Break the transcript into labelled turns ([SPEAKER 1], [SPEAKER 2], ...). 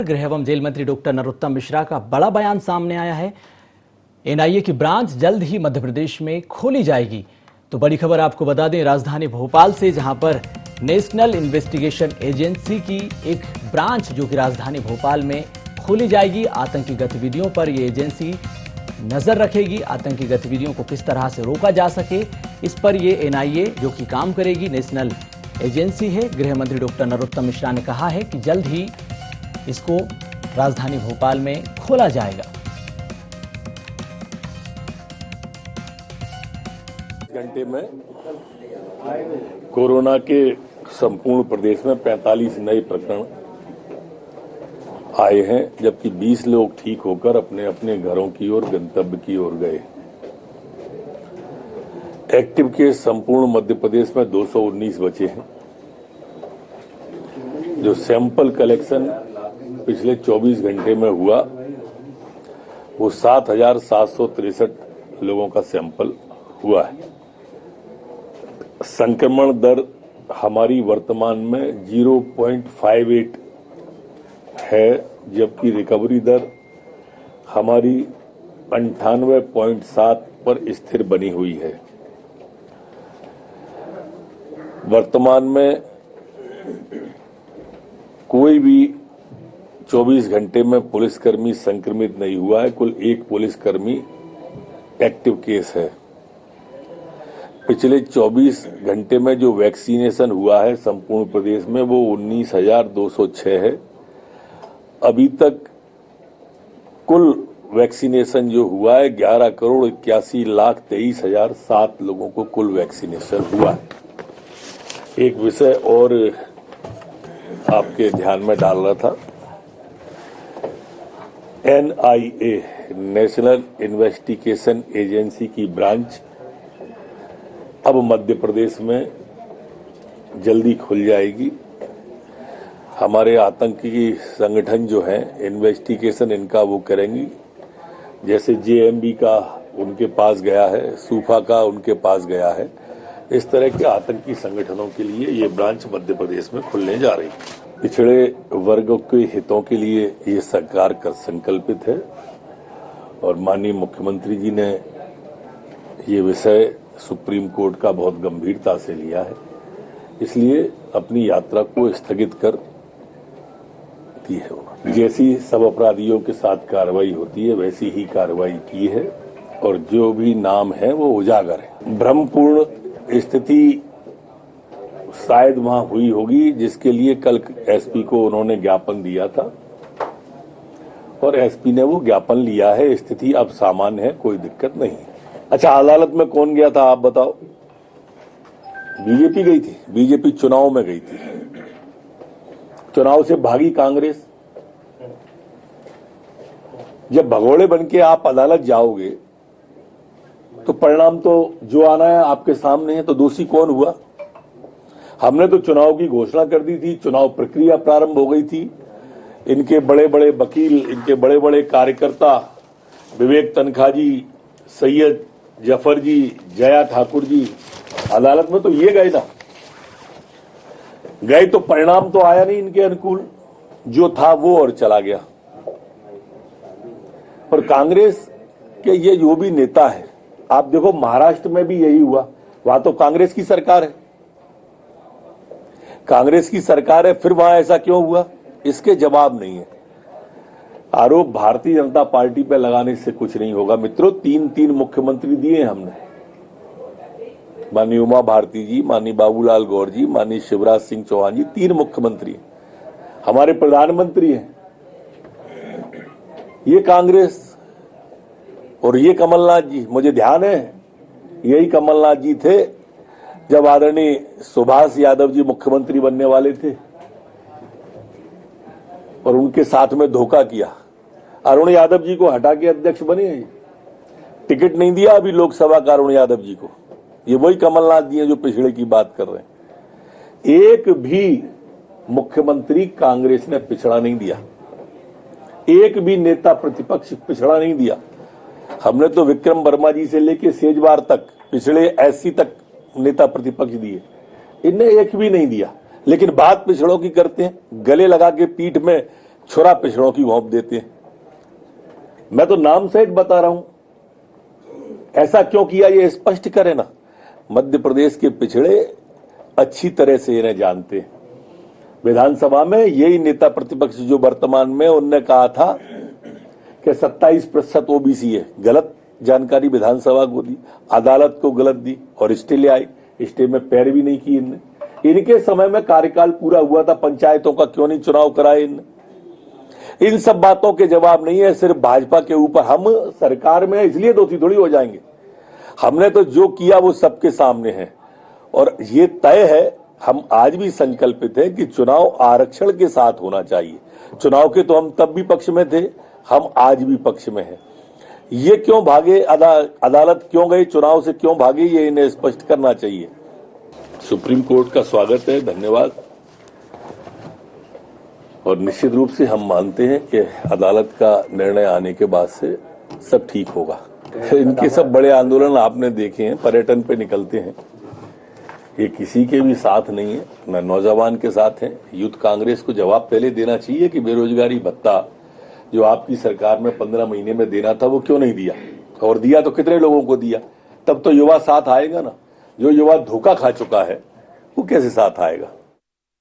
[SPEAKER 1] गृह एवं जेल मंत्री डॉक्टर नरोत्तम मिश्रा का बड़ा बयान सामने आया है। एनआईए की ब्रांच जल्द ही मध्य प्रदेश में खोली जाएगी। तो बड़ी खबर आपको बता दें राजधानी भोपाल से, जहां पर नेशनल इन्वेस्टिगेशन एजेंसी की एक ब्रांच जो कि राजधानी भोपाल में खोली जाएगी। आतंकी गतिविधियों पर यह एजेंसी नजर रखेगी। आतंकी गतिविधियों को किस तरह से रोका जा सके, इस पर यह एनआईए जो कि काम करेगी, नेशनल एजेंसी है। गृह मंत्री डॉक्टर नरोत्तम मिश्रा ने कहा है कि जल्द ही इसको राजधानी भोपाल में खोला जाएगा।
[SPEAKER 2] घंटे में कोरोना के संपूर्ण प्रदेश में 45 नए प्रकरण आए हैं, जबकि 20 लोग ठीक होकर अपने अपने घरों की ओर, गंतव्य की ओर गए। एक्टिव केस संपूर्ण मध्य प्रदेश में 219 बचे हैं। जो सैंपल कलेक्शन पिछले 24 घंटे में हुआ वो 7,763 लोगों का सैंपल हुआ है। संक्रमण दर हमारी वर्तमान में 0.58 है, जबकि रिकवरी दर हमारी 98.7 पर स्थिर बनी हुई है। वर्तमान में कोई भी 24 घंटे में पुलिसकर्मी संक्रमित नहीं हुआ है। कुल एक पुलिसकर्मी एक्टिव केस है। पिछले 24 घंटे में जो वैक्सीनेशन हुआ है संपूर्ण प्रदेश में वो 19,206 है। अभी तक कुल वैक्सीनेशन जो हुआ है 11,81,23,007 लोगों को कुल वैक्सीनेशन हुआ है। एक विषय और आपके ध्यान में डाल रहा था, एनआईए नेशनल इन्वेस्टिगेशन एजेंसी की ब्रांच अब मध्य प्रदेश में जल्दी खुल जाएगी। हमारे आतंकी संगठन जो हैं इन्वेस्टिगेशन इनका वो करेंगी, जैसे जेएमबी का उनके पास गया है, सूफा का उनके पास गया है। इस तरह के आतंकी संगठनों के लिए ये ब्रांच मध्य प्रदेश में खुलने जा रही है। पिछड़े वर्गों के हितों के लिए ये सरकार का संकल्पित है और माननीय मुख्यमंत्री जी ने ये विषय सुप्रीम कोर्ट का बहुत गंभीरता से लिया है, इसलिए अपनी यात्रा को स्थगित कर दी है। जैसी सब अपराधियों के साथ कार्रवाई होती है वैसी ही कार्रवाई की है और जो भी नाम है वो उजागर है। भ्रमपूर्ण स्थिति शायद वहां हुई होगी, जिसके लिए कल एसपी को उन्होंने ज्ञापन दिया था और एसपी ने वो ज्ञापन लिया है। स्थिति अब सामान्य है, कोई दिक्कत नहीं। अच्छा, अदालत में कौन गया था आप बताओ? बीजेपी गई थी। बीजेपी चुनाव में गई थी, चुनाव से भागी कांग्रेस। जब भगोड़े बनके आप अदालत जाओगे तो परिणाम तो जो आना है आपके सामने है। तो दोषी कौन हुआ? हमने तो चुनाव की घोषणा कर दी थी, चुनाव प्रक्रिया प्रारंभ हो गई थी। इनके बड़े बड़े वकील, इनके बड़े बड़े कार्यकर्ता, विवेक तनखा जी, सैयद जफर जी, जया ठाकुर जी, अदालत में तो ये गए ना। गए तो परिणाम तो आया नहीं इनके अनुकूल, जो था वो और चला गया। और कांग्रेस के ये जो भी नेता है, आप देखो महाराष्ट्र में भी यही हुआ, वहां तो कांग्रेस की सरकार है। कांग्रेस की सरकार है, फिर वहां ऐसा क्यों हुआ? इसके जवाब नहीं है। आरोप भारतीय जनता पार्टी पे लगाने से कुछ नहीं होगा मित्रों। 3 मुख्यमंत्री दिए हमने, माननीय उमा भारती जी, माननीय बाबूलाल गौर जी, माननीय शिवराज सिंह चौहान जी, 3 मुख्यमंत्री। हमारे प्रधानमंत्री हैं ये कांग्रेस और ये कमलनाथ जी। मुझे ध्यान है यही कमलनाथ जी थे जब आदरणीय सुभाष यादव जी मुख्यमंत्री बनने वाले थे और उनके साथ में धोखा किया। अरुण यादव जी को हटा के अध्यक्ष बने, टिकट नहीं दिया अभी लोकसभा का अरुण यादव जी को। ये वही कमलनाथ जी हैं जो पिछड़े की बात कर रहे हैं। एक भी मुख्यमंत्री कांग्रेस ने पिछड़ा नहीं दिया, एक भी नेता प्रतिपक्ष पिछड़ा नहीं दिया। हमने तो विक्रम वर्मा जी से लेके सेजवार तक, पिछड़े एससी तक नेता प्रतिपक्ष दिए, इनने एक भी नहीं दिया। लेकिन बात पिछड़ों की करते हैं, गले लगा के पीठ में छुरा पिछड़ों की भौंप देते हैं। मैं तो नाम सहित बता रहा हूं, ऐसा क्यों किया ये स्पष्ट करें ना। मध्य प्रदेश के पिछड़े अच्छी तरह से इन्हें जानते हैं। विधानसभा में यही नेता प्रतिपक्ष जो वर्तमान में, उनने कहा था कि 27% ओबीसी है। गलत जानकारी विधानसभा को दी, अदालत को गलत दी और स्टे ले आई। स्टे में पैरवी नहीं की इनने। इनके समय में कार्यकाल पूरा हुआ था, पंचायतों का क्यों नहीं चुनाव कराए इनने। इन सब बातों के जवाब नहीं है, सिर्फ भाजपा के ऊपर। हम सरकार में इसलिए दोषी थोड़ी हो जाएंगे। हमने तो जो किया वो सबके सामने है और ये तय है। हम आज भी संकल्पित है कि चुनाव आरक्षण के साथ होना चाहिए। चुनाव के तो हम तब भी पक्ष में थे, हम आज भी पक्ष में हैं। ये क्यों भागे, अदालत क्यों गए, चुनाव से क्यों भागे, ये इन्हें स्पष्ट करना चाहिए। सुप्रीम कोर्ट का स्वागत है, धन्यवाद। और निश्चित रूप से हम मानते हैं कि अदालत का निर्णय आने के बाद से सब ठीक होगा। इनके सब बड़े आंदोलन आपने देखे हैं, पर्यटन पे निकलते हैं, ये किसी के भी साथ नहीं है, न नौजवान के साथ है। यूथ कांग्रेस को जवाब पहले देना चाहिए कि बेरोजगारी भत्ता जो आपकी सरकार में 15 महीने में देना था वो क्यों नहीं दिया, और दिया तो कितने लोगों को दिया। तब तो युवा साथ आएगा ना। जो युवा धोखा खा चुका है वो कैसे साथ आएगा।